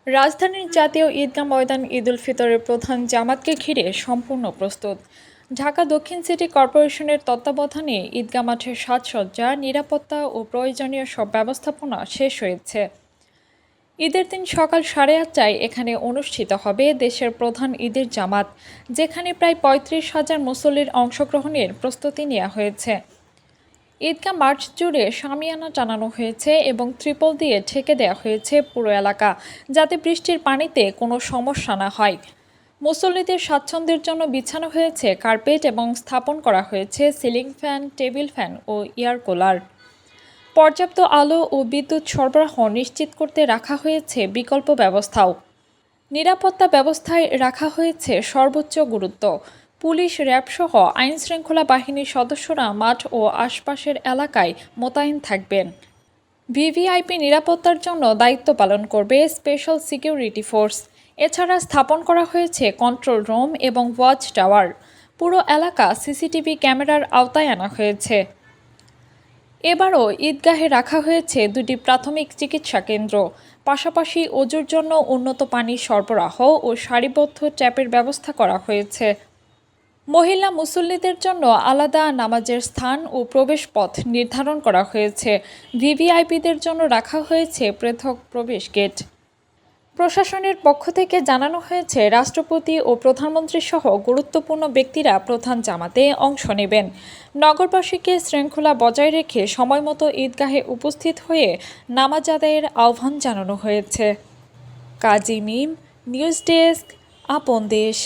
রাজধানীর জাতীয় ঈদগাহ ময়দান ঈদুল ফিতরের প্রধান জামাতকে ঘিরে সম্পূর্ণ প্রস্তুত। ঢাকা দক্ষিণ সিটি কর্পোরেশনের তত্ত্বাবধানে ঈদগাহ মাঠের সাজসজ্জা, নিরাপত্তা ও প্রয়োজনীয় সব ব্যবস্থাপনা শেষ হয়েছে। ঈদের দিন সকাল 8:30টায় এখানে অনুষ্ঠিত হবে দেশের প্রধান ঈদের জামাত, যেখানে প্রায় 35,000 মুসল্লির অংশগ্রহণের প্রস্তুতি নেওয়া হয়েছে। ঈদগাহ মাঠ জুড়ে শামিয়ানা টানানো হয়েছে এবং ত্রিপল দিয়ে ঢেকে দেওয়া হয়েছে পুরো এলাকা, যাতে বৃষ্টির পানিতে কোনো সমস্যা না হয়। মুসল্লিদের স্বাচ্ছন্দ্যের জন্য বিছানো হয়েছে কার্পেট এবং স্থাপন করা হয়েছে সিলিং ফ্যান, টেবিল ফ্যান ও এয়ার কুলার। পর্যাপ্ত আলো ও বিদ্যুৎ সরবরাহ নিশ্চিত করতে রাখা হয়েছে বিকল্প ব্যবস্থাও। নিরাপত্তা ব্যবস্থায় রাখা হয়েছে সর্বোচ্চ গুরুত্ব। পুলিশ, র্যাবসহ আইনশৃঙ্খলা বাহিনীর সদস্যরা মাঠ ও আশপাশের এলাকায় মোতায়েন থাকবেন। ভিভিআইপি নিরাপত্তার জন্য দায়িত্ব পালন করবে স্পেশাল সিকিউরিটি ফোর্স। এছাড়া স্থাপন করা হয়েছে কন্ট্রোল রুম এবং ওয়াচ টাওয়ার। পুরো এলাকা সিসিটিভি ক্যামেরার আওতায় আনা হয়েছে। এবারও ঈদগাহে রাখা হয়েছে 2টি প্রাথমিক চিকিৎসা কেন্দ্র, পাশাপাশি অজুর জন্য উন্নত পানির সরবরাহ ও সারিবদ্ধ ট্যাপের ব্যবস্থা করা হয়েছে। মহিলা মুসল্লিদের জন্য আলাদা নামাজের স্থান ও প্রবেশ পথ নির্ধারণ করা হয়েছে। ভিভিআইপিদের জন্য রাখা হয়েছে পৃথক প্রবেশ গেট। প্রশাসনের পক্ষ থেকে জানানো হয়েছে, রাষ্ট্রপতি ও প্রধানমন্ত্রী সহ গুরুত্বপূর্ণ ব্যক্তিরা প্রধান জামাতে অংশ নেবেন। নগরবাসীকে শৃঙ্খলা বজায় রেখে সময়মতো ঈদগাহে উপস্থিত হয়ে নামাজ আদায়ের আহ্বান জানানো হয়েছে। কাজী মিম, নিউজ ডেস্ক, আপন দেশ।